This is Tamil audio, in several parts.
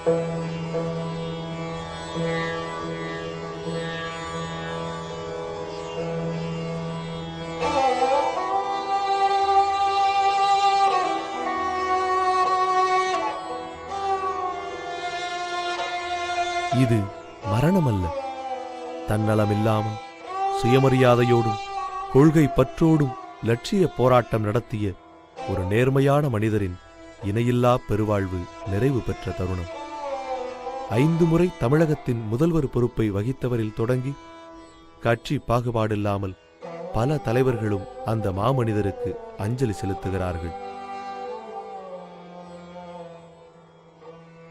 இது மரணமல்ல. தன்னலமில்லாமல் சுயமரியாதையோடும் கொள்கை பற்றோடும் லட்சிய போராட்டம் நடத்திய ஒரு நேர்மையான மனிதரின் இணையில்லா பெருவாழ்வு நிறைவு பெற்ற தருணம். 5 முறை தமிழகத்தின் முதல்வர் பொறுப்பை வகித்தவரில் தொடங்கி கட்சி பாகுபாடில்லாமல் பல தலைவர்களும் அந்த மாமனிதருக்கு அஞ்சலி செலுத்துகிறார்கள்.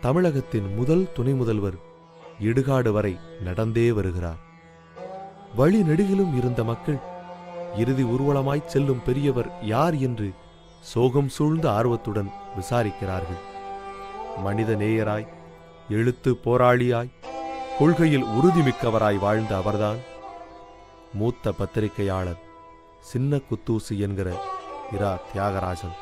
தமிழகத்தின் முதல் துணை முதல்வர் இடுகாடு வரை நடந்தே வருகிறார். வழி நெடுகிலும் இருந்த மக்கள் இறுதி ஊர்வலமாய்ச் செல்லும் பெரியவர் யார் என்று சோகம் சூழ்ந்த ஆர்வத்துடன் விசாரிக்கிறார்கள். மனித நேயராய், எழுத்து போராளியாய், கொள்கையில் உறுதிமிக்கவராய் வாழ்ந்த அவர்தான் மூத்த பத்திரிகையாளர் சின்ன குத்தூசி என்கிற இரா தியாகராசன்.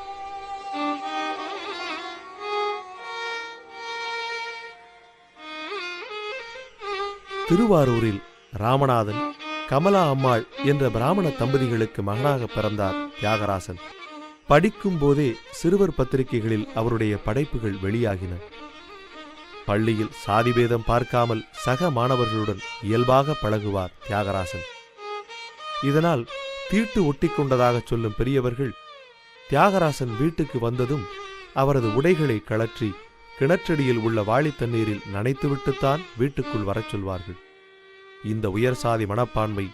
திருவாரூரில் ராமநாதன், கமலா அம்மாள் என்ற பிராமண தம்பதிகளுக்கு மகனாக பிறந்தார் தியாகராசன். படிக்கும் போதே சிறுவர் பத்திரிகைகளில் அவருடைய படைப்புகள் வெளியாகின. பள்ளியில் சாதிபேதம் பார்க்காமல் சக மாணவர்களுடன் இயல்பாக பழகுவார் தியாகராசன். இதனால் தீட்டு ஒட்டிக்கொண்டதாக சொல்லும் பெரியவர்கள் தியாகராசன் வீட்டுக்கு வந்ததும் அவரது உடைகளை கழற்றி கிணற்றடியில் உள்ள வாளி தண்ணீரில் நனைத்துவிட்டுத்தான் வீட்டுக்குள் வரச் சொல்வார்கள். இந்த உயர் சாதி மனப்பான்மை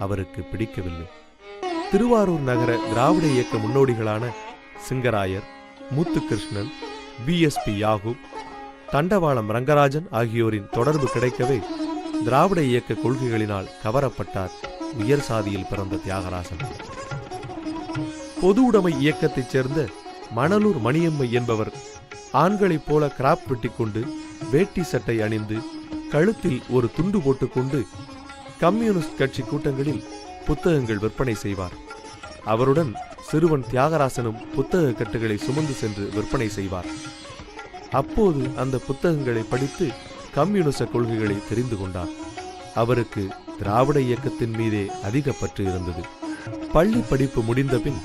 அவருக்கு பிடிக்கவில்லை. திருவாரூர் நகர திராவிட இயக்க முன்னோடிகளான சிங்கராயர், முத்துகிருஷ்ணன், BSP யாகூப், தண்டவாளம் ரங்கராஜன் ஆகியோரின் தொடர்பு கிடைக்கவே திராவிட இயக்க கொள்கைகளினால் கவரப்பட்டார் உயர் சாதியில் பிறந்த தியாகராசன். பொது உடைமை இயக்கத்தைச் சேர்ந்த மணலூர் மணியம்மை என்பவர் ஆண்களைப் போல கிராப் வெட்டிக்கொண்டு வேட்டி சட்டை அணிந்து கழுத்தில் ஒரு துண்டு போட்டுக்கொண்டு கம்யூனிஸ்ட் கட்சி கூட்டங்களில் புத்தகங்கள் விற்பனை செய்வார். அவருடன் சிறுவன் தியாகராசனும் புத்தக கட்டுகளை சுமந்து சென்று விற்பனை செய்வார். அப்போது அந்த புத்தகங்களை படித்து கம்யூனிச கொள்கைகளை தெரிந்து கொண்டார். அவருக்கு திராவிட இயக்கத்தின் மீதே அதிக பற்று இருந்தது. பள்ளி படிப்பு முடிந்த பின்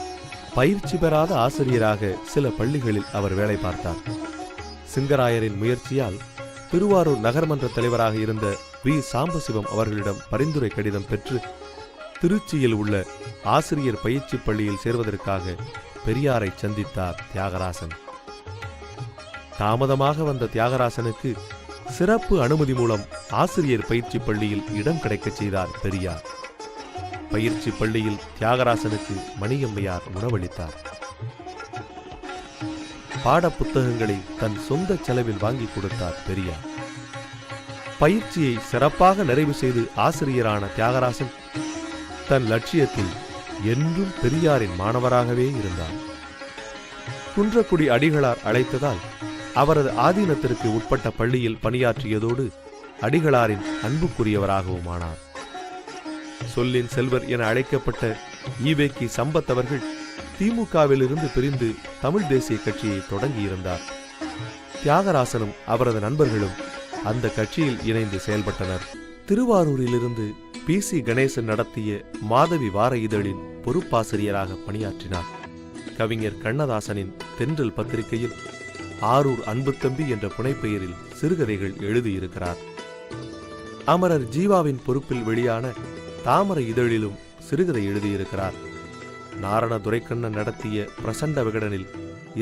பயிற்சி பெறாத ஆசிரியராக சில பள்ளிகளில் அவர் வேலை பார்த்தார். சிங்கராயரின் முயற்சியால் திருவாரூர் நகர்மன்ற தலைவராக இருந்த வி. சாம்பசிவம் அவர்களிடம் பரிந்துரை கடிதம் பெற்று திருச்சியில் உள்ள ஆசிரியர் பயிற்சி பள்ளியில் சேர்வதற்காக பெரியாரை சந்தித்தார் தியாகராசன். தாமதமாக வந்த தியாகராசனுக்கு சிறப்பு அனுமதி மூலம் ஆசிரியர் பயிற்சி பள்ளியில் இடம் கிடைக்கச் செய்தார் பெரியார். பயிற்சி பள்ளியில் தியாகராசனுக்கு மணியம்மையார் உணவளித்தார். பாட புத்தகங்களை தன் சொந்த செலவில் வாங்கி கொடுத்தார் பெரியார். பயிற்சியை சிறப்பாக நிறைவு செய்து ஆசிரியரான தியாகராசன் தன் லட்சியத்தில் என்றும் பெரியாரின் மாணவராகவே இருந்தார். குன்றக்குடி அடிகளார் அழைத்ததால் அவரது ஆதீனத்திற்கு உட்பட்ட பள்ளியில் பணியாற்றியதோடு அடிகளாரின் அன்புக்குரியவராகவும் ஆனார். சொல்லின் செல்வர் என அழைக்கப்பட்ட ஈவேக்கி சம்பத் அவர்கள் திமுகவிலிருந்து பிரிந்து தமிழ் தேசிய கட்சியை தொடங்கியிருந்தார். தியாகராசனும் அவரது நண்பர்களும் அந்த கட்சியில் இணைந்து செயல்பட்டனர். திருவாரூரிலிருந்து PC கணேசன் நடத்திய மாதவி வார இதழின் பொறுப்பாசிரியராக பணியாற்றினார். கவிஞர் கண்ணதாசனின் தென்றல் பத்திரிகையில் ஆரூர் அன்புத்தம்பி என்ற புனைப்பெயரில் சிறுகதைகள் எழுதியிருக்கிறார். அமரர் ஜீவாவின் பொறுப்பில் வெளியான தாமரை இதழிலும் சிறுகதை எழுதியிருக்கிறார். நாரண துரைக்கண்ணன் நடத்திய பிரசண்ட விகடனில்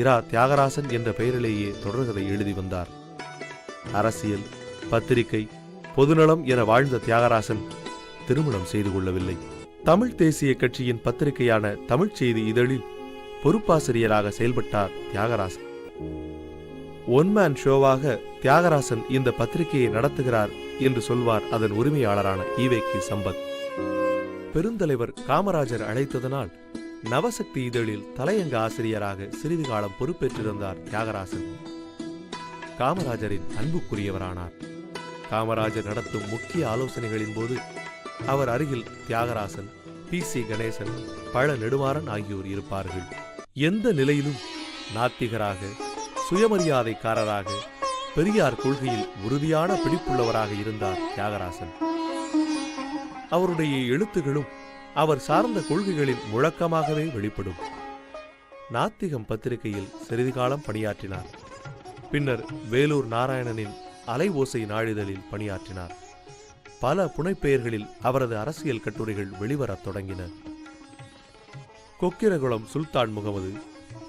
இரா தியாகராசன் என்ற பெயரிலேயே தொடர்கதை எழுதி வந்தார். அரசியல், பத்திரிகை, பொதுநலம் என வாழ்ந்த தியாகராசன் திருமணம் செய்து கொள்ளவில்லை. தமிழ் தேசிய கட்சியின் பத்திரிகையான தமிழ்ச் செய்தி இதழில் பொறுப்பாசிரியராக செயல்பட்டார் தியாகராசன். ஒன்மேன் ஷோவாக தியாகராசன் இந்த பத்திரிகையை நடத்துகிறார் என்று சொல்வார் அதன் உரிமையாளரான ஈவேக்கி சம்பத். பெருந்தலைவர் காமராஜர் அழைத்ததனால் நவசக்தி இதழில் தலையங்க ஆசிரியராக சிறிது காலம் பொறுப்பேற்றிருந்தார் தியாகராசன். காமராஜரின் அன்புக்குரியவரானார். காமராஜர் நடத்தும் முக்கிய ஆலோசனைகளின் போது அவர் அருகில் தியாகராசன், PC கணேசன், பழ நெடுமாறன் ஆகியோர் இருப்பார்கள். எந்த நிலையிலும் நாத்திகராக, சுயமரியாதைக்காரராக, பெரியார் கொள்கையில் உறுதியான பிடிப்புள்ளவராக இருந்தார் தியாகராசன். அவருடைய எழுத்துகளும் அவர் சார்ந்த கொள்கைகளின் முழக்கமாகவே வெளிப்படும். நாத்திகம் பத்திரிகையில் சிறிது காலம் பணியாற்றினார். பின்னர் வேலூர் நாராயணனின் அலை ஓசை நாளிதழில் பணியாற்றினார். பல புனைப்பெயர்களில் அவரது அரசியல் கட்டுரைகள் வெளிவரத் தொடங்கின. கொக்கிரகுளம் சுல்தான் முகமது,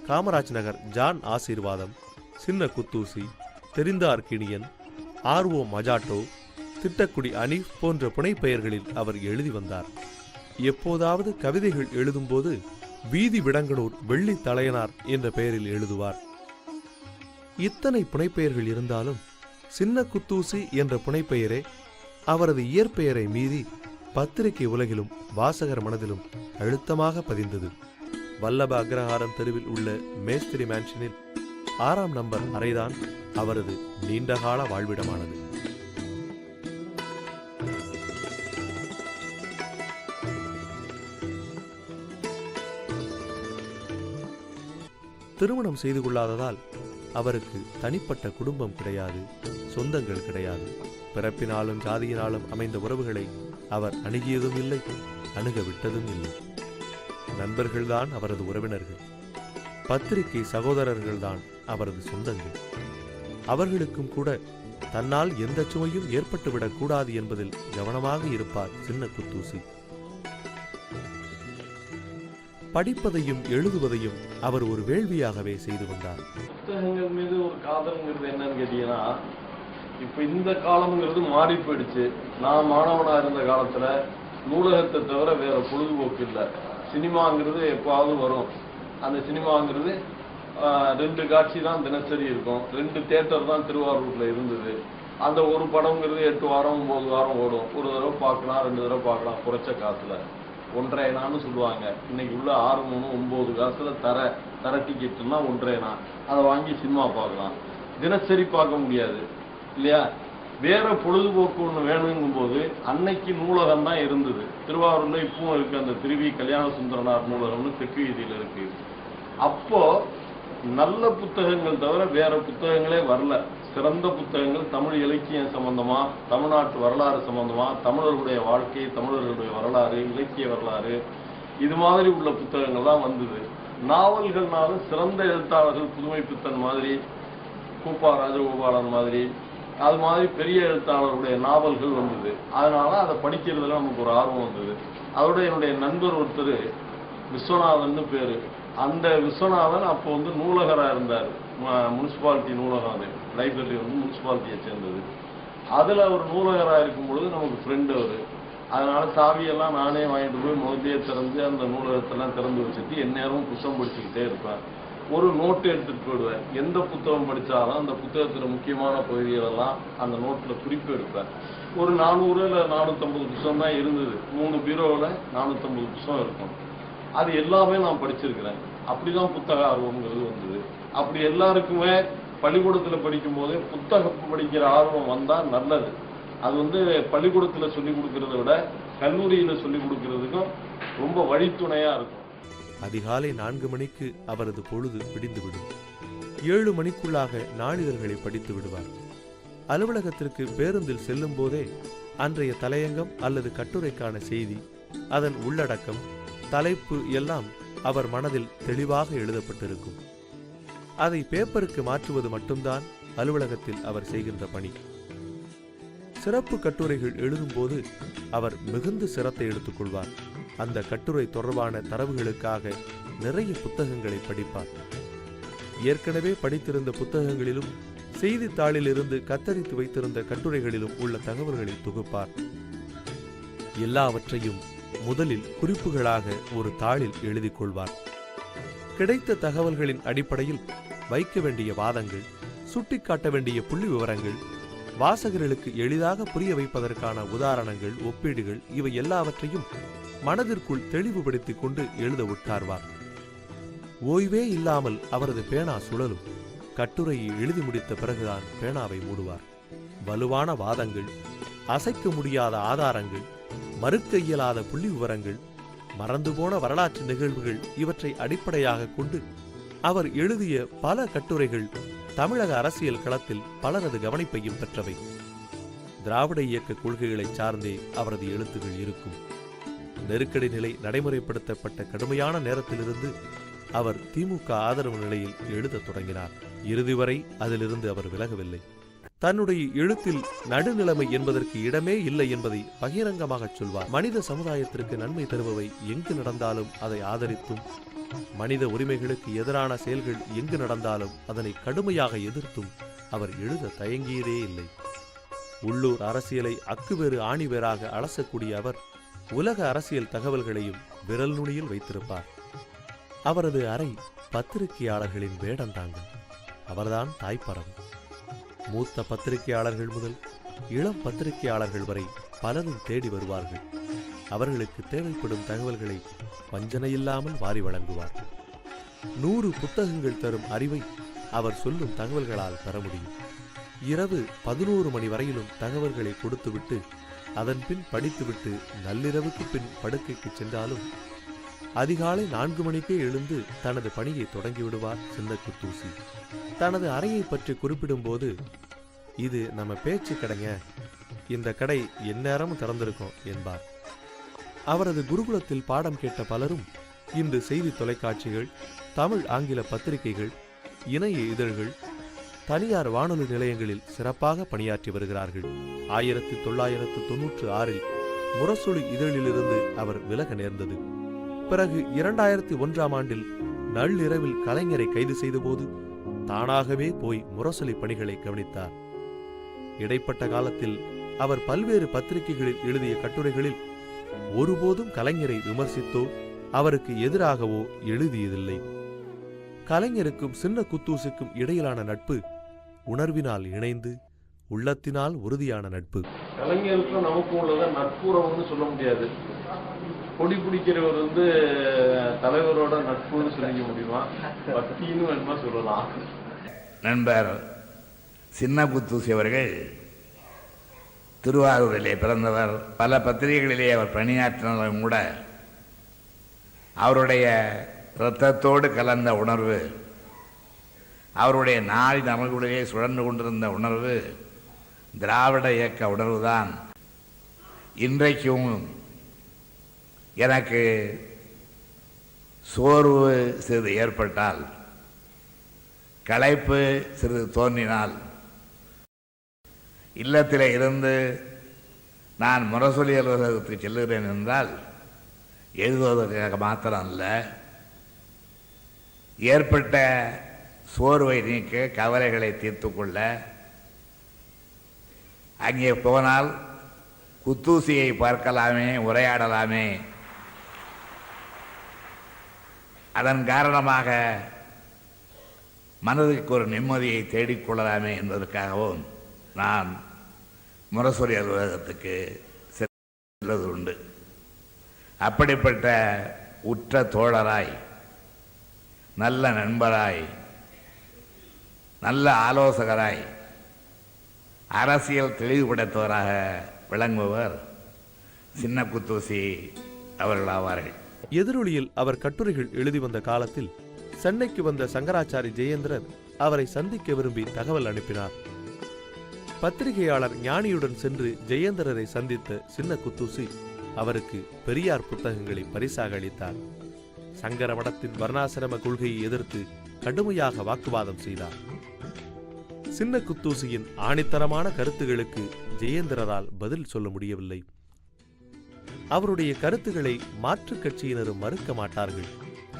காமராஜ் நகர் ஜான் ஆசீர்வாதம், சின்ன குத்தூசி, தெரிந்தார் கிணியன், ஆர்ஓ மஜாட்டோ, திட்டக்குடி அனீஃப் போன்ற புனைப்பெயர்களில் அவர் எழுதி வந்தார். எப்போதாவது கவிதைகள் எழுதும்போது வீதி விடங்கனூர் வெள்ளி தலையனார் என்ற பெயரில் எழுதுவார். இத்தனை புனைப்பெயர்கள் இருந்தாலும் சின்ன குத்தூசி என்ற புனைப்பெயரே அவரது இயற்பெயரை மீறி பத்திரிகை உலகிலும் வாசகர் மனதிலும் அழுத்தமாக பதிந்தது. வல்லப அக்ரஹாரம் தெருவில் உள்ள மேஸ்திரி மேன்ஷனில் 6ஆம் நம்பர் அறைதான் அவரது நீண்டகால வாழ்விடமானது. திருமணம் செய்து கொள்ளாததால் அவருக்கு தனிப்பட்ட குடும்பம் கிடையாது, சொந்தங்கள் கிடையாது. பிறப்பினாலும் ஜாதியினாலும் அமைந்த உறவுகளை அவர் அணுகியதும் இல்லை, அணுக விட்டதும் இல்லை. நண்பர்கள்தான் அவரது உறவினர்கள், பத்திரிகை சகோதரர்கள்தான் அவரது சொந்தங்கள். அவர்களுக்கும் கூட தன்னால் எந்த சுமையும் ஏற்பட்டுவிடக் கூடாது என்பதில் கவனமாக இருப்பார் சின்ன குத்தூசி. படிப்பதையும் எழுதுவதையும் அவர் ஒரு வேள்வியாகவே செய்து வந்தார். புத்தகங்கள் மீது ஒரு காதல்ங்கிறது என்னன்னு கேட்டீங்கன்னா, இப்ப இந்த காலம்ங்கிறது மாறி போயிடுச்சு. நான் மாணவனா இருந்த காலத்துல நூலகத்தை தவிர வேற பொழுதுபோக்கு இல்லை. சினிமாங்கிறது எப்பாவது வரும். அந்த சினிமாங்கிறது 2 காட்சி தான் தினசரி இருக்கும். 2 தியேட்டர் தான் திருவாரூர்ல இருந்தது. அந்த ஒரு படம்ங்கிறது 8 வாரம் 9 வாரம் ஓடும். ஒரு தடவை பார்க்கலாம், 2 தடவை பார்க்கலாம், குறைச்ச காசுல. 1.5 ஆனான்னு சொல்லுவாங்க. இன்னைக்கு உள்ள 6, 3, 9 காசுல தர டிக்கெட்னா 1.5 ஆனா. அதை வாங்கி சினிமா பார்க்கலாம். தினசரி பார்க்க முடியாது இல்லையா? வேற பொழுதுபோக்கு ஒன்று வேணுங்கும் போது அன்னைக்கு நூலகம் தான் இருந்தது. திருவாரூர்ல இப்பவும் இருக்கு. அந்த திருவி கல்யாண சுந்தரனார் நூலகம்னு தெற்கு வீதியில இருக்கு. அப்போ நல்ல புத்தகங்கள் தவிர வேற புத்தகங்களே வரல. சிறந்த புத்தகங்கள் தமிழ் இலக்கியம் சம்பந்தமா, தமிழ்நாட்டு வரலாறு சம்பந்தமா, தமிழர்களுடைய வாழ்க்கை, தமிழர்களுடைய வரலாறு, இலக்கிய வரலாறு, இது மாதிரி உள்ள புத்தகங்கள் தான் வந்தது. நாவல்கள்னாலும் சிறந்த எழுத்தாளர்கள் புதுமை பித்தன் மாதிரி, கூப்பா ராஜகோபாலன் மாதிரி, அது மாதிரி பெரிய எழுத்தாளருடைய நாவல்கள் வந்தது. அதனால அதை படிக்கிறதுல நமக்கு ஒரு ஆர்வம் வந்தது. அதோட என்னுடைய நண்பர் ஒருத்தர் விஸ்வநாதன் பேரு. அந்த விஸ்வநாதன் அப்போ நூலகரா இருந்தார். முனிசிபாலிட்டி நூலகம், அது லைப்ரரி முனிசிபாலிட்டியை சேர்ந்தது. அதுல அவர் நூலகரா இருக்கும் பொழுது நமக்கு ஃப்ரெண்டு அவரு. அதனால சாவியெல்லாம் நானே வாங்கிட்டு போய் முதலே திறந்து அந்த நூலகத்தெல்லாம் திறந்து வச்சுட்டு எந்நேரமும் புத்தகம் படிச்சுக்கிட்டே இருப்பேன். ஒரு நோட்டு எடுத்துட்டு போயிடுவேன். எந்த புத்தகம் படித்தாலும் அந்த புத்தகத்தில் முக்கியமான பகுதிகளெல்லாம் அந்த நோட்டில் குறிப்பு எடுப்பேன். ஒரு 400 இல்லை 450 புத்தகம் தான் இருந்தது. 3 பீரோவில் 450 புத்தகம் இருக்கும். அது எல்லாமே நான் படிச்சிருக்கிறேன். அப்படிதான் புத்தக ஆர்வம்ங்கிறது வந்தது. அப்படி எல்லாருக்குமே பள்ளிக்கூடத்தில் படிக்கும் போதே புத்தகம் படிக்கிற ஆர்வம் வந்தால் நல்லது. அது பள்ளிக்கூடத்தில் சொல்லிக் கொடுக்கறத விட கல்லூரியில் சொல்லிக் கொடுக்கறதுக்கும் ரொம்ப வழித்துணையாக இருக்கும். அதிகாலை 4 மணிக்கு அவரது பொழுது விடிந்துவிடும். 7 மணிக்குள்ளாக நாளிதழ்களை படித்து விடுவார். அலுவலகத்திற்கு பேருந்தில் செல்லும் போதே அன்றைய தலையங்கம் அல்லது கட்டுரைக்கான செய்தி, அதன் உள்ளடக்கம், தலைப்பு எல்லாம் அவர் மனதில் தெளிவாக எழுதப்பட்டிருக்கும். அதை பேப்பருக்கு மாற்றுவது மட்டும்தான் அலுவலகத்தில் அவர் செய்கின்ற பணி. சிறப்பு கட்டுரைகள் எழுதும்போது அவர் மிகுந்த சிரத்தை எடுத்துக்கொள்வார். அந்த கட்டுரை தொடர்பான தரவுகளுக்காக நிறைய புத்தகங்களை படிப்பார். ஏற்கனவே படித்திருந்த புத்தகங்களிலும் செய்தித்தாளிலிருந்து கத்தரித்து வைத்திருந்த கட்டுரைகளிலும் உள்ள தகவல்களை தொகுப்பார். எல்லாவற்றையும் முதலில் குறிப்புகளாக ஒரு தாளில் எழுதி கொள்வார். கிடைத்த தகவல்களின் அடிப்படையில் வைக்க வேண்டிய வாதங்கள், சுட்டிக்காட்ட வேண்டிய புள்ளி விவரங்கள், வாசகர்களுக்கு எளிதாக புரிய வைப்பதற்கான உதாரணங்கள், ஒப்பீடுகள், இவை எல்லாவற்றையும் மனதிற்குள் தெளிவுபடுத்திக் கொண்டு எழுத உட்கார்வார். ஓய்வே இல்லாமல் அவரது பேனா சுழலும். கட்டுரையை எழுதி முடித்த பிறகுதான் பேனாவை மூடுவார். வலுவான வாதங்கள், அசைக்க முடியாத ஆதாரங்கள், மறுக்க இயலாத புள்ளி விவரங்கள், மறந்து போன வரலாற்று நிகழ்வுகள், இவற்றை அடிப்படையாக கொண்டு அவர் எழுதிய பல கட்டுரைகள் தமிழக அரசியல் களத்தில் பலரது கவனிப்பையும் பெற்றவை. திராவிட இயக்க கொள்கைகளை சார்ந்தே அவரது எழுத்துகள் இருக்கும். நெருக்கடி நிலை நடைமுறைப்படுத்தப்பட்ட கடுமையான நேரத்திலிருந்து அவர் திமுக ஆதரவு நிலையில் எழுதத் தொடங்கினார். இறுதி வரை அதிலிருந்து அவர் விலகவில்லை. தன்னுடைய எழுத்தில் நடுநிலைமை என்பதற்கு இடமே இல்லை என்பதை பகிரங்கமாக சொல்வார். மனித சமுதாயத்திற்கு நன்மை தருபவை எங்கு நடந்தாலும் அதை ஆதரித்தும், மனித உரிமைகளுக்கு எதிரான செயல்கள் எங்கு நடந்தாலும் அதனை கடுமையாக எதிர்த்தும் அவர் எழுத தயங்கியதே இல்லை. உள்ளூர் அரசியலை அக்குவேறு ஆணிவேராக அலசக்கூடிய அவர் உலக அரசியல் தகவல்களையும் விரல் நுனியில் வைத்திருப்பார். அவரது அறை பத்திரிகையாளர்களின் வேடந்தாங்கம். அவர்தான் தாய்ப்பறம். மூத்த பத்திரிகையாளர்கள் முதல் இளம் பத்திரிகையாளர்கள் வரை பலரும் தேடி வருவார்கள். அவர்களுக்கு தேவைப்படும் தகவல்களை வஞ்சனையில்லாமல் வாரி வழங்குவார். 100 புத்தகங்கள் தரும் அறிவை அவர் சொல்லும் தகவல்களால் பெற முடியும். இரவு 11 மணி வரையிலும் தகவல்களை கொடுத்துவிட்டு அதன் பின் படித்துவிட்டு நள்ளிரவுக்கு பின் படுக்கைக்கு சென்றாலும் அதிகாலை 4 மணிக்கே எழுந்து தனது பணியை தொடங்கிவிடுவார் சின்ன குத்தூசி. தனது அறையை பற்றி குறிப்பிடும்போது, இது நம்ம பேச்சு கடைங்க, இந்த கடை எந்நேரமும் திறந்திருக்கும் என்பார். அவரது குருகுலத்தில் பாடம் கேட்ட பலரும் இன்று செய்தி தொலைக்காட்சிகள், தமிழ் ஆங்கில பத்திரிகைகள், இணைய இதழ்கள், தனியார் வானொலி நிலையங்களில் சிறப்பாக பணியாற்றி வருகிறார்கள். 1996இல் முரசொலி இதழிலிருந்து அவர் விலக நேர்ந்தது. பிறகு 2001ஆம் ஆண்டில் நள்ளிரவில் கலைஞரை கைது செய்தபோது தானாகவே போய் முரசொலி பணிகளை கவனித்தார். இடைப்பட்ட காலத்தில் அவர் பல்வேறு பத்திரிகைகளில் எழுதிய கட்டுரைகளில் ஒருபோதும் கலைஞரை விமர்சித்தோ அவருக்கு எதிராகவோ எழுதியதில்லை. கலைஞருக்கும் சின்ன குத்தூசிக்கும் இடையிலான நட்பு உணர்வினால் இணைந்து உள்ளத்தினால் உறுதியான நட்பு. கலைஞருக்கும் நமக்கும் உள்ளத நட்புறவுன்னு சொல்ல முடியாது. கொடி பிடிக்கிறவர் தலைவரோட நட்புன்னு சொல்லிக்க முடியுமா? பக்தின்னு வேணுமா சொல்லலாம். நண்பர் சின்ன குத்தூசி அவர்கள் திருவாரூரிலே பிறந்தவர். பல பத்திரிகைகளிலே அவர் பணியாற்றினாலும் கூட அவருடைய இரத்தத்தோடு கலந்த உணர்வு, அவருடைய நாடி நரம்புகளிலே சுழன்று கொண்டிருந்த உணர்வு திராவிட இயக்க உணர்வுதான். இன்றைக்கும் எனக்கு சோர்வு சிறிது ஏற்பட்டால், களைப்பு சிறிது தோன்றினால், இல்லத்திலே இருந்து நான் முரசொலி அலுவலகத்துக்கு செல்லுகிறேன் என்றால் எழுதுவதற்காக மாத்திரம் அல்ல, ஏற்பட்ட சோர்வை நீக்க, கவலைகளை தீர்த்து கொள்ள. அங்கே போனால் குத்தூசியை பார்க்கலாமே, உரையாடலாமே, அதன் காரணமாக மனதுக்கு ஒரு நிம்மதியை தேடிக்கொள்ளலாமே என்பதற்காகவும் நான் முரசொலி அலுவலகத்துக்கு செல்வது உண்டு. அப்படிப்பட்ட உற்ற தோழராய், நல்ல நண்பராய், நல்ல ஆலோசகராய், அரசியல் தெளிவுபடுத்தவராக விளங்குபவர் சின்ன குத்தூசி அவர்கள் ஆவார்கள். எதிரொலியில் அவர் கட்டுரைகள் எழுதி வந்த காலத்தில் சென்னைக்கு வந்த சங்கராச்சாரி ஜெயேந்திரன் அவரை சந்திக்க விரும்பி தகவல் அனுப்பினார். பத்திரிகையாளர் ஞானியுடன் சென்று ஜெயேந்திரரை சந்தித்த சின்ன குத்தூசி அவருக்கு பெரியார் புத்தகங்களை பரிசாக அளித்தார். சங்கர மடத்தின் வர்ணாசிரம கொள்கையை எதிர்த்து கடுமையாக வாக்குவாதம் செய்தார். சின்ன குத்தூசியின் ஆணித்தரமான கருத்துகளுக்கு ஜெயேந்திரரால் பதில் சொல்ல முடியவில்லை. அவருடைய கருத்துக்களை மாற்றுக் கட்சியினரும் மறுக்க மாட்டார்கள்.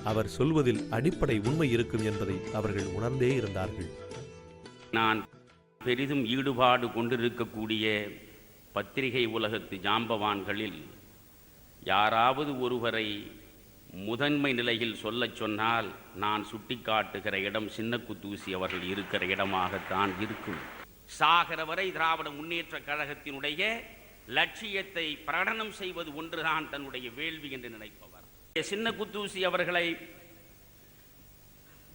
அவர் சொல்வதில் அடிப்படை உண்மை இருக்கும் என்பதை அவர்கள் உணர்ந்தே இருந்தார்கள். நான் பெரிதும் ஈடுபாடு கொண்டிருக்கக்கூடிய பத்திரிகை உலகத்து ஜாம்பவான்களில் யாராவது ஒருவரை முதன்மை நிலையில் சொல்லச் சொன்னால் நான் சுட்டிக்காட்டுகிற இடம் சின்ன குத்தூசி அவர்கள் இருக்கிற இடமாகத்தான் இருக்கும். சாகர வரை திராவிட முன்னேற்ற கழகத்தினுடைய லட்சியத்தை பிரகடனம் செய்வது ஒன்றுதான் தன்னுடைய வேள்வி என்று நினைப்பவர். சின்ன குத்தூசி அவர்களை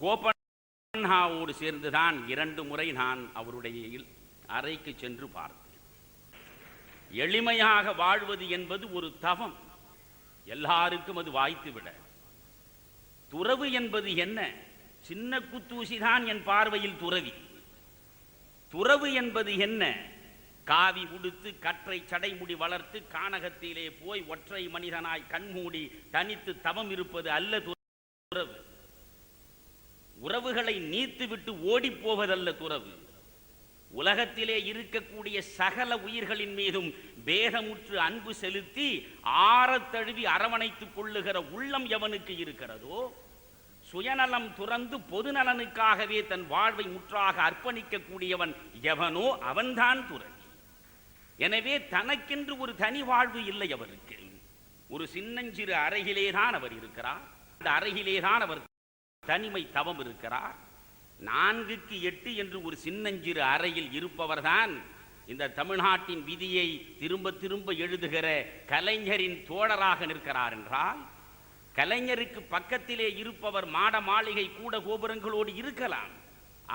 கோபன்ஹாவோடு சேர்ந்துதான் 2 முறை நான் அவருடைய அறைக்கு சென்று பார்த்தேன். எளிமையாக வாழ்வது என்பது ஒரு தவம், எல்லாருக்கும் அது வாய்த்துவிட. துறவு என்பது என்ன? சின்ன குத்தூசி தான் என் பார்வையில் துறவி. துறவு என்பது என்ன? காவி உடுத்து கற்றை சடைமுடி வளர்த்து கானகத்திலே போய் ஒற்றை மனிதனாய் கண்மூடி தனித்து தவம் இருப்பது அல்ல துறவு. உறவுகளை நீத்துவிட்டு ஓடி போவதல்ல துறவு. உலகத்திலே இருக்கக்கூடிய சகல உயிர்களின் மீதும் பேதமுற்று அன்பு செலுத்தி ஆறத் தழுவி அரவணைத்துக் கொள்ளுகிற உள்ளம் எவனுக்கு இருக்கிறதோ, சுயநலம் துறந்து பொது நலனுக்காகவே தன் வாழ்வை முற்றாக அர்ப்பணிக்கக்கூடியவன் எவனோ அவன்தான் துறவி. எனவே தனக்கென்று ஒரு தனி வாழ்வு இல்லை அவருக்கு. ஒரு சின்னஞ்சிறு அறையிலேதான் அவர் இருக்கிறார். அந்த அறையிலேதான் அவர் தனிமை தவம் இருக்கிறார். 4க்கு 8 என்று ஒரு சின்னஞ்சிறு அறையில் இருப்பவர்தான் இந்த தமிழ்நாட்டின் விதியை திரும்ப திரும்ப எழுதுகிற கலைஞரின் தோழராக நிற்கிறார் என்றால், கலைஞருக்கு பக்கத்திலே இருப்பவர் மாட மாளிகை கூட கோபுரங்களோடு இருக்கலாம்.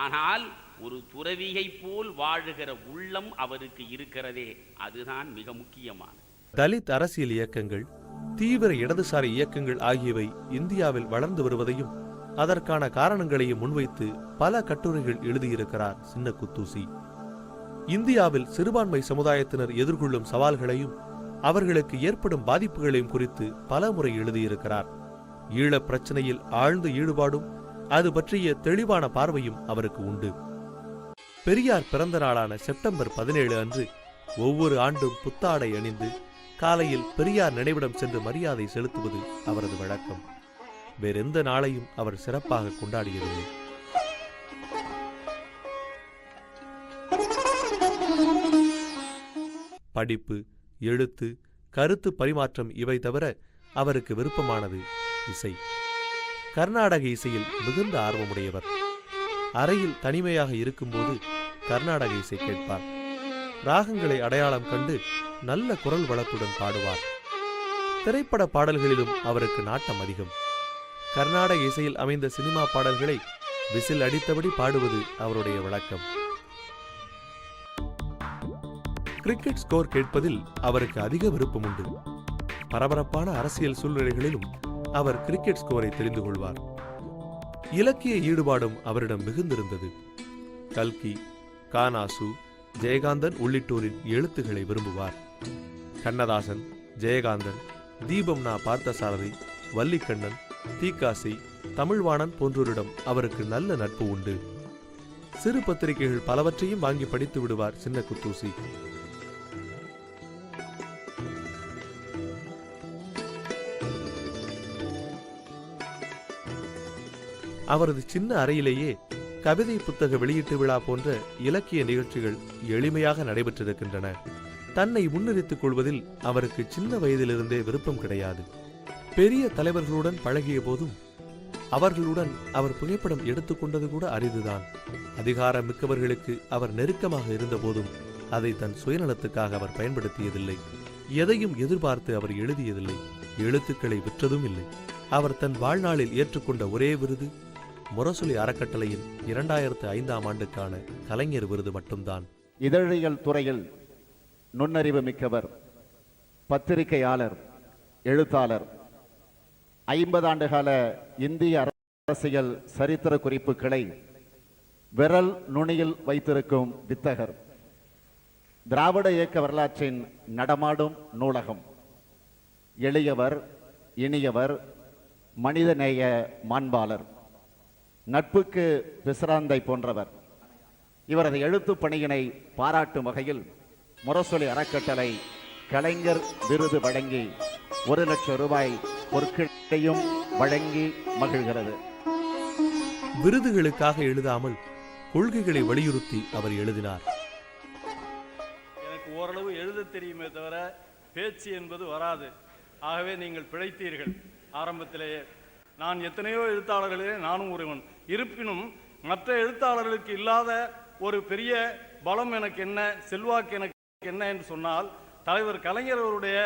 ஆனால் ஒரு துறவியை போல் வாழுகிற உள்ளம் அவருக்கு இருக்கிறதே, அதுதான் மிக முக்கியமானது. தலித் அரசியல் இயக்கங்கள், தீவிர இடதுசாரி இயக்கங்கள் ஆகியவை இந்தியாவில் வளர்ந்து வருவதையும் அதற்கான காரணங்களையும் முன்வைத்து பல கட்டுரைகள் எழுதியிருக்கிறார் சின்ன குத்தூசி. இந்தியாவில் சிறுபான்மை சமுதாயத்தினர் எதிர்கொள்ளும் சவால்களையும் அவர்களுக்கு ஏற்படும் பாதிப்புகளையும் குறித்து பல முறை எழுதியிருக்கிறார். ஈழப் பிரச்சனையில் ஆழ்ந்த ஈடுபாடும் அது பற்றிய தெளிவான பார்வையும் அவருக்கு உண்டு. பெரியார் பிறந்த நாளான செப்டம்பர் 17 அன்று ஒவ்வொரு ஆண்டும் புத்தாடை அணிந்து காலையில் பெரியார் நினைவிடம் சென்று மரியாதை செலுத்துவது அவரது வழக்கம். வேறெந்த நாளையும் அவர் சிறப்பாக கொண்டாடியதில்லை. படிப்பு, எழுத்து, கருத்து பரிமாற்றம் இவை தவிர அவருக்கு விருப்பமானது இசை. கர்நாடக இசையில் மிகுந்த ஆர்வமுடையவர். அறையில் தனிமையாக இருக்கும்போது கர்நாடக இசை கேட்பார். ராகங்களை அடையாளம் கண்டு நல்ல குரல் வளத்துடன் பாடுவார். திரைப்பட பாடல்களிலும் அவருக்கு நாட்டம் அதிகம். கர்நாடக இசையில் அமைந்த சினிமா பாடல்களை விசில் அடித்தபடி பாடுவது அவருடைய வழக்கம். கிரிக்கெட் ஸ்கோர் கேட்பதில் அவருக்கு அதிக விருப்பம் உண்டு. பரபரப்பான அரசியல் சூழ்நிலைகளிலும் அவர் கிரிக்கெட் ஸ்கோரை தெரிந்து கொள்வார். இலக்கிய ஈடுபாடும் அவரிடம் மிகுந்திருந்தது. கல்கி, கானாசு, ஜெயகாந்தன் உள்ளிட்டோரின் எழுத்துக்களை விரும்புவார். கண்ணதாசன், ஜெயகாந்தன், தீபம் நா பார்த்தசாரதி, வல்லிக்கண்ணன், தீக்காசி, தமிழ்வாணன் போன்றோரிடம் அவருக்கு நல்ல நட்பு உண்டு. சிறு பத்திரிகைகள் பலவற்றையும் வாங்கி படித்து விடுவார் சின்ன குத்தூசி. அவரது சின்ன அறையிலேயே கவிதை புத்தக வெளியீட்டு விழா போன்ற இலக்கிய நிகழ்ச்சிகள் எளிமையாக நடைபெற்றிருக்கின்றன. தன்னை முன்னிறுத்திக் கொள்வதில் அவருக்கு சின்ன வயதிலிருந்தே விருப்பம் கிடையாது. பெரிய தலைவர்களுடன் பழகிய போதும் அவர்களுடன் அவர் புகைப்படம் எடுத்துக்கொண்டது கூட அரிதுதான். அதிகாரம் மிக்கவர்களுக்கு அவர் நெருக்கமாக இருந்த போதும் அதை தன் சுயநலத்துக்காக அவர் பயன்படுத்தியதில்லை. எதையும் எதிர்பார்த்து அவர் எழுதியதில்லை. எழுத்துக்களை விற்றதும் இல்லை. அவர் தன் வாழ்நாளில் ஏற்றுக்கொண்ட ஒரே விருது முரசொலி அறக்கட்டளையின் 2005ஆம் ஆண்டுக்கான கலைஞர் விருது மட்டும்தான். இதழியல் துறையில் நுண்ணறிவு மிக்கவர், பத்திரிகையாளர், எழுத்தாளர். 50 ஆண்டுகால இந்திய அரசியல் சரித்திர குறிப்புகளை விரல் நுனியில் வைத்திருக்கும் வித்தகர். திராவிட இயக்க வரலாற்றின் நடமாடும் நூலகம். எளியவர், இனியவர், மனிதநேய மாண்பாளர், நட்புக்கு பிசிராந்தை போன்றவர். இவரது எழுத்து பணியினை பாராட்டும் வகையில் முரசொலி அறக்கட்டளை கலைஞர் விருது வழங்கி 1 லட்சம் ரூபாய் பொற்களையும் வழங்கி மகிழ்கிறது. விருதுகளுக்காக எழுதாமல் கொள்கைகளை வலியுறுத்தி அவர் எழுதினார். எனக்கு ஓரளவு எழுத தெரியுமே தவிர பேச்சு என்பது வராது. ஆகவே நீங்கள் பிழைத்தீர்கள். ஆரம்பத்திலேயே நான் எத்தனையோ எழுத்தாளர்களே நானும் ஒருவன். இருப்பினும் மற்ற எழுத்தாளர்களுக்கு இல்லாத ஒரு பெரிய பலம் எனக்கு என்ன, செல்வாக்கு எனக்கு என்ன என்று சொன்னால், தலைவர் கலைஞர் அவருடைய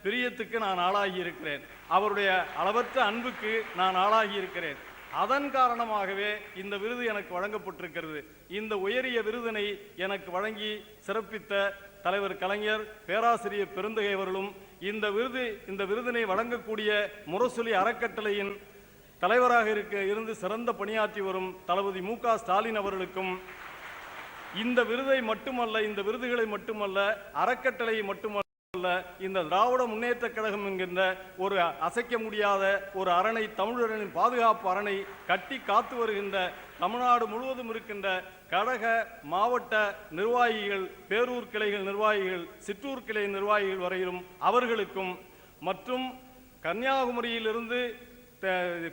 பிரியத்துக்கு நான் ஆளாகி இருக்கிறேன். அவருடைய அளவற்ற அன்புக்கு நான் ஆளாகி இருக்கிறேன். அதன் காரணமாகவே இந்த விருது எனக்கு வழங்கப்பட்டிருக்கிறது. இந்த உயரிய விருதினை எனக்கு வழங்கி சிறப்பித்த தலைவர் கலைஞர், பேராசிரியர் பெருந்தகை அவர்களும், இந்த விருதினை வழங்கக்கூடிய முரசொலி அறக்கட்டளையின் தலைவராக இருந்து சிறந்த பணியாற்றி வரும் தளபதி மு.க. ஸ்டாலின் அவர்களுக்கும், இந்த விருதை மட்டுமல்ல, இந்த விருதுகளை மட்டுமல்ல, அறக்கட்டளையை மட்டுமல்ல, இந்த திராவிட முன்னேற்ற கழகம் என்கின்ற ஒரு அசைக்க முடியாத ஒரு அரணை, தமிழரின் பாதுகாப்பு அரணை கட்டி காத்து வருகின்ற தமிழ்நாடு முழுவதும் இருக்கின்ற கழக மாவட்ட நிர்வாகிகள், பேரூர் கிளைகள் நிர்வாகிகள், சிற்றூர் கிளை நிர்வாகிகள் வரையிலும் அவர்களுக்கும், மற்றும் கன்னியாகுமரியிலிருந்து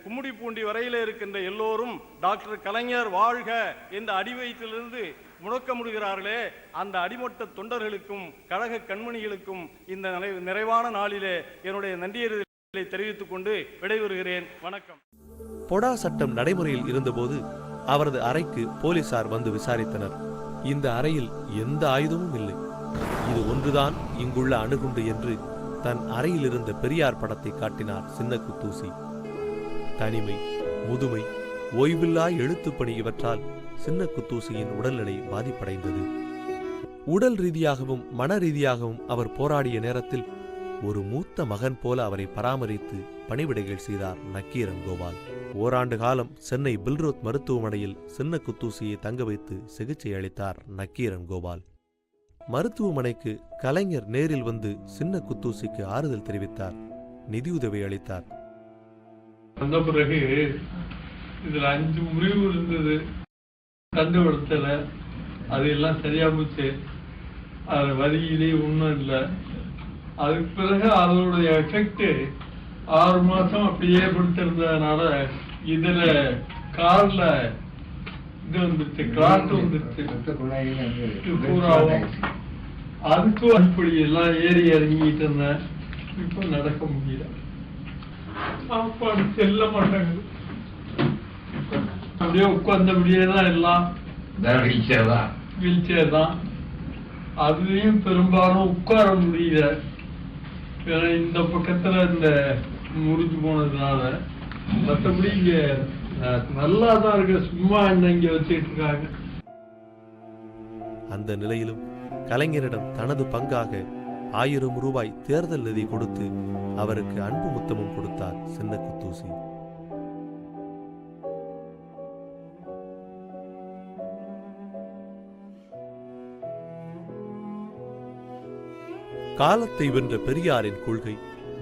கும்மிடிப்பூண்டி வரையிலே இருக்கின்ற எல்லோரும் டாக்டர் கலைஞர் வாழ்க என்ற அடிவயத்திலிருந்து முழக்க முடிகிறார்களே, அந்த அடிமட்ட தொண்டர்களுக்கும் கழக கண்மணிகளுக்கும் இந்த நிறைவான நாளிலே என்னுடைய நன்றியறிதலை தெரிவித்துக் கொண்டு விடைபெறுகிறேன். வணக்கம். பொடா சட்டம் நடைமுறையில் இருந்தபோது அவரது அறைக்கு போலீசார் வந்து விசாரித்தனர். இந்த அறையில் எந்த ஆயுதமும் இல்லை, இது ஒன்றுதான் இங்குள்ள அணுகுண்டு என்று தன் அறையில் இருந்த பெரியார் படத்தை காட்டினார் சின்னக்குத்தூசி. தனிமை, முதுமை, ஓய்வில்லா எழுத்துப்பணி இவற்றால் சின்னக்குத்தூசியின் உடல்நிலை பாதிப்படைந்தது. உடல் ரீதியாகவும் மன ரீதியாகவும் அவர் போராடிய நேரத்தில் ஒரு மூத்த மகன் போல அவரை பராமரித்து பணிவிடைகள் செய்தார் நக்கீரன் கோபால். ஓராண்டு காலம் சென்னை பில்ரோத் மருத்துவமனையில் சின்னக்குத்தூசியை தங்க வைத்து சிகிச்சை அளித்தார் நக்கீரன் கோபால். மருத்துவமனைக்கு கலைஞர் நேரில் வந்து சின்னக்குத்தூசிக்கு ஆறுதல் தெரிவித்தார், நிதியுதவி அளித்தார். வந்த பிறகு இதுல 5 முறிவு இருந்தது, கண்டுபிடிச்சல, அது எல்லாம் சரியா போச்சு. அது வரியிலே ஒன்றும் இல்லை. அதுக்கு பிறகு அதோடைய எஃபெக்ட் 6 மாசம் அப்படியே பிடிச்சிருந்ததுனால இதுல கார்ல இது வந்துருச்சு, கிளாட் வந்துருச்சு பூராவும். அதுக்கும் அப்படி எல்லாம் ஏறி இறங்கிட்டு இருந்தேன். இப்ப நடக்க முடியல, சாப்பாடு செல்ல மாட்டாங்க, அப்படியே உட்கார்ந்தபடியே தான் எல்லாம், வீல் சேர் தான். அதுலயும் பெரும்பாலும் உட்கார முடியல, இந்த பக்கத்துல இந்த முறிஞ்சு போனதுனால. மற்றபடி இங்க நல்லா தான் இருக்கு, சும்மா இங்க வச்சுட்டு இருக்காங்க. அந்த நிலையிலும் கலைஞரிடம் தனது பங்காக 1000 ரூபாய் தேர்தல் நிதி கொடுத்து அவருக்கு அன்பு முத்தமும் கொடுத்தார் சின்னக்குத்தூசி. காலத்தை வென்ற பெரியாரின் கொள்கை,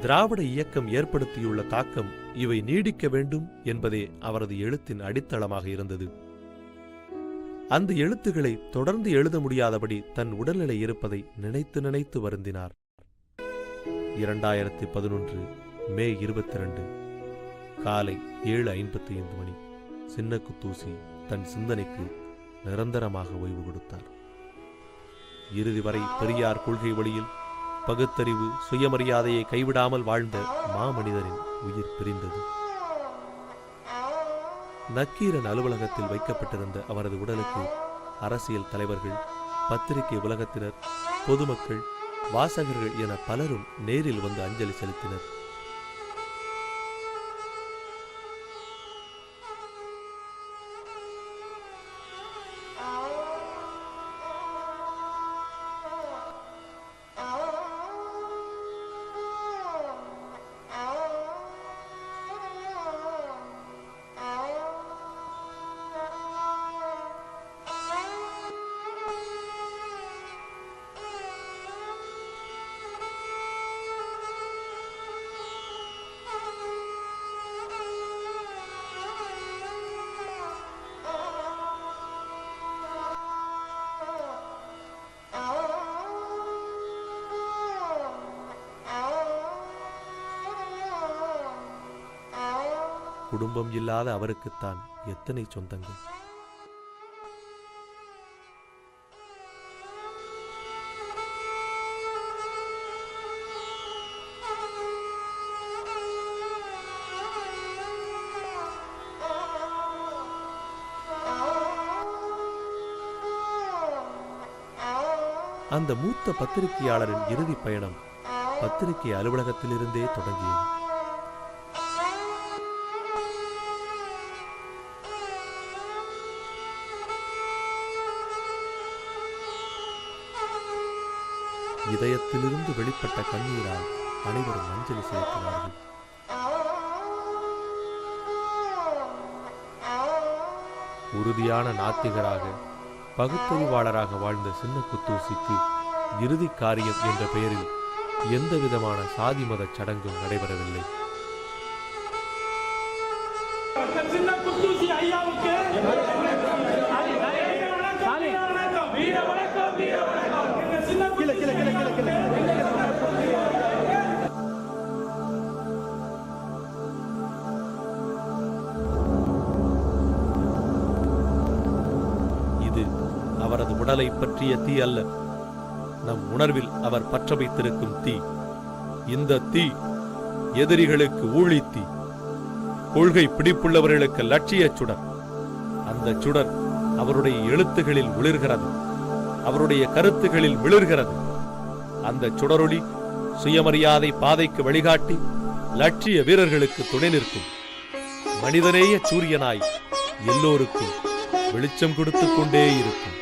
திராவிட இயக்கம் ஏற்படுத்தியுள்ள தாக்கம் இவை நீடிக்க வேண்டும் என்பதே அவரது எழுத்தின் அடித்தளமாக இருந்தது. அந்த எழுத்துக்களை தொடர்ந்து எழுத முடியாதபடி தன் உடல்நிலை இருப்பதை நினைத்து நினைத்து வருந்தினார். 2011 மே 22 காலை 7:55 மணி சின்னக்குத்தூசி தன் சிந்தனைக்கு நிரந்தரமாக ஓய்வு கொடுத்தார். இறுதி வரை பெரியார் கொள்கை வழியில் பகுத்தறிவு, சுயமரியாதையை கைவிடாமல் வாழ்ந்த மாமனிதரின் உயிர் பிரிந்தது. நக்கீரன் அலுவலகத்தில் வைக்கப்பட்டிருந்த அவரது உடலுக்கு அரசியல் தலைவர்கள், பத்திரிகை உலகத்தினர், பொதுமக்கள், வாசகர்கள் என பலரும் நேரில் வந்து அஞ்சலி செலுத்தினர். குடும்பம் இல்லாத அவருக்குத்தான் எத்தனை சொந்தங்கள். அந்த மூத்த பத்திரிகையாளரின் இறுதி பயணம் பத்திரிகை அலுவலகத்திலிருந்தே தொடங்கியது. இதயத்திலிருந்து வெளிப்பட்ட கண்ணீரால் அனைவரும் அஞ்சலி செலுத்தினார்கள். உறுதியான நாத்திகராக, பகுத்தறிவாளராக வாழ்ந்த சின்ன குத்தூசிக்கு இறுதி காரியம் என்ற பெயரில் எந்தவிதமான சாதி மத சடங்கும் நடைபெறவில்லை. இது அவரது உடலை பற்றிய தீ அல்ல, நம் உணர்வில் அவர் பற்ற வைத்திருக்கும் தீ. இந்த தீ எதிரிகளுக்கு ஊழித்தீ, கொள்கை பிடிப்புள்ளவர்களுக்கு லட்சிய சுடர். அந்த சுடர் அவருடைய எழுத்துகளில் ஒளிர்கிறது, அவருடைய கருத்துகளில் விளிர்கிறது. அந்த சுடரொளி சுயமரியாதை பாதைக்கு வழிகாட்டி லட்சிய வீரர்களுக்கு துணை நிற்கும். மனிதநேய சூரியனாய் எல்லோருக்கும் வெளிச்சம் கொடுத்துக் கொண்டே இருக்கும்.